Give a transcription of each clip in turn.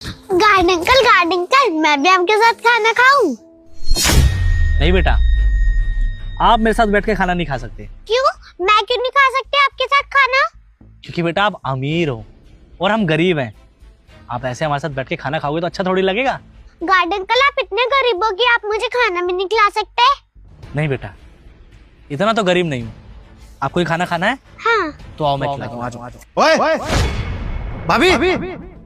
Garden uncle मैं भी आपके साथ खाना खाऊं? नहीं बेटा, आप मेरे साथ बैठ के खाना नहीं खा सकते। क्यों? मैं क्यों नहीं खा सकती आपके साथ खाना? क्योंकि बेटा आप अमीर हो और हम गरीब हैं। आप ऐसे हमारे साथ बैठ के खाना खाओगे तो अच्छा थोड़ी लगेगा। गार्डन अंकल आप इतने गरीब हो कि आप मुझे खाना भी नहीं खिला सकते? नहीं बेटा, इतना तो गरीब नहीं हूँ। आपको खाना खाना है? हाँ। तो आओ मैं खिलाऊंगा। ओए भाभी,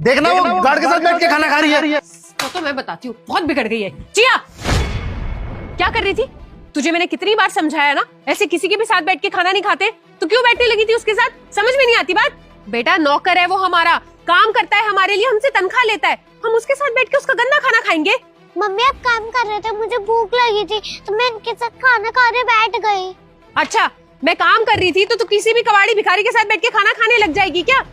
देखना वो गार्ड के साथ बैठ के खाना खा रही है। तो मैं बताती हूँ, बहुत बिगड़ गई है। चिया, क्या कर रही थी? तुझे मैंने कितनी बार समझाया ना, ऐसे किसी के भी साथ बैठ के खाना नहीं खाते। तो क्यों बैठने लगी थी उसके साथ? समझ में नहीं आती बात? बेटा नौकर है वो, हमारा काम करता है हमारे लिए, हमसे तनख्वाह लेता है। हम उसके साथ बैठ के उसका गंदा खाना खाएंगे? मम्मी आप काम कर रहे थे, मुझे भूख लगी थी तो मैं इनके साथ खाना खाने बैठ गई। अच्छा, मैं काम कर रही थी तो तू किसी भी कबाड़ी भिखारी के साथ बैठ के खाना खाने लग जाएगी क्या?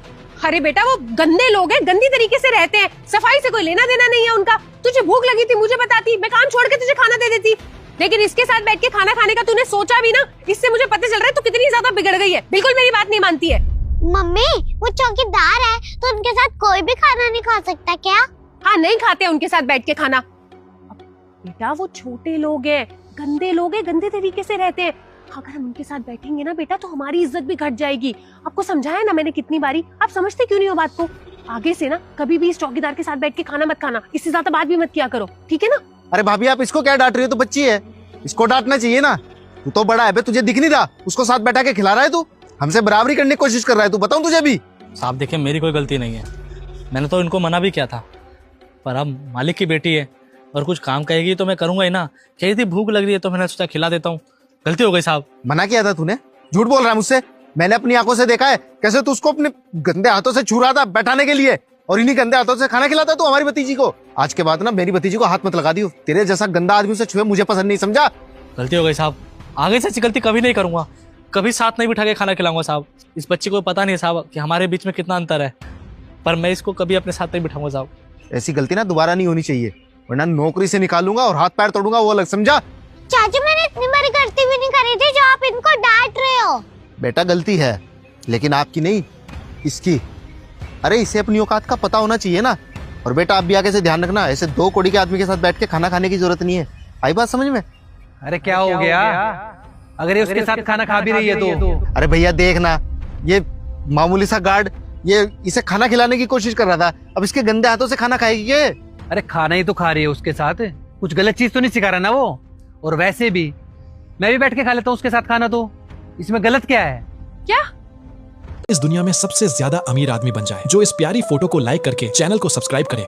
अरे बेटा वो गंदे लोग हैं, गंदी तरीके से रहते हैं, सफाई से कोई लेना देना नहीं है उनका। तुझे भूख लगी थी मुझे बताती, मैं काम छोड़ के तुझे खाना दे देती। लेकिन इसके साथ बैठ के खाना खाने का तूने सोचा भी ना? इससे मुझे पता चल रहा है तू कितनी ज्यादा बिगड़ गई है। बिल्कुल मेरी बात नहीं मानती है। मम्मी वो चौकीदार है तो उनके साथ कोई भी खाना नहीं खा सकता क्या? हाँ, नहीं खाते उनके साथ बैठ के खाना। बेटा वो छोटे लोग हैं, गंदे लोग हैं, गंदे तरीके से रहते हैं। अगर हम उनके साथ बैठेंगे ना बेटा तो हमारी इज्जत भी घट जाएगी। आपको समझाया ना मैंने कितनी बारी, आप समझते क्यों नहीं हो बात को? आगे से ना कभी भी इस चौकीदार के साथ बैठ के खाना मत खाना, इससे ज्यादा बात भी मत किया करो, ठीक है ना? अरे भाभी आप इसको क्या डांट रही हो? तो बच्ची है, इसको डांटना चाहिए ना। तू तो बड़ा है बे, तुझे दिख नहीं रहा? उसको साथ बैठा के खिला रहा है तू, हमसे बराबरी करने की कोशिश कर रहा है तू। बताऊं तुझे भी? साहब देखिए, मेरी कोई गलती नहीं है, मैंने तो इनको मना भी किया था। पर अब मालिक की बेटी है और कुछ काम कहेगी तो मैं करूंगा ही ना। कही थी भूख लग रही है तो मैंने सोचा खिला देता हूँ। गलती हो गई साहब। मना किया था तूने? झूठ बोल रहा है मुझसे। मैंने अपनी आंखों से देखा है कैसे तू उसको अपने गंदे हाथों से छू रहा था बैठाने के लिए, और इन्हीं गंदे हाथों से खाना खिलाता तू हमारी भतीजी को। आज के बाद ना मेरी भतीजी को हाथ मत लगा दियो। तेरे जैसा गंदा आदमी से छुए मुझे पसंद नहीं, समझा? गलती हो गई साहब, आगे से ऐसी गलती कभी नहीं करूंगा। कभी साथ नहीं बिठा के खाना खिलाऊंगा साहब। इस बच्चे को पता नहीं साहब कि हमारे बीच में कितना अंतर है, पर मैं इसको कभी अपने साथ नहीं बिठाऊंगा साहब। ऐसी गलती ना दोबारा नहीं होनी चाहिए, वरना नौकरी से निकालूंगा और हाथ पैर तोड़ूंगा, वो अलग, समझा? चाचू मैंने इतनी बड़ी गलती भी नहीं करी थी जो आप इनको डांट रहे हो। बेटा गलती है लेकिन आपकी नहीं, इसकी। अरे इसे अपनी औकात का पता होना चाहिए ना। और बेटा आप भी आगे से ध्यान रखना, ऐसे दो कौड़ी के आदमी के साथ बैठ के खाना खाने की जरूरत नहीं है। आई बात समझ में? अरे क्या हो गया? अगर ये उसके साथ खाना खा भी रही है तो? अरे भैया देखना, ये मामूली सा गार्ड ये इसे खाना खिलाने की कोशिश कर रहा था, अब इसके गंदे हाथों से खाना खाएगी ये? अरे खाना ही तो खा रही है उसके साथ, कुछ गलत चीज तो नहीं सिखा रहा ना वो। और वैसे भी मैं भी बैठ के खा लेता हूँ उसके साथ खाना, तो इसमें गलत क्या है? क्या? इस दुनिया में सबसे ज्यादा अमीर आदमी बन जाए जो इस प्यारी फोटो को लाइक करके चैनल को सब्सक्राइब करे।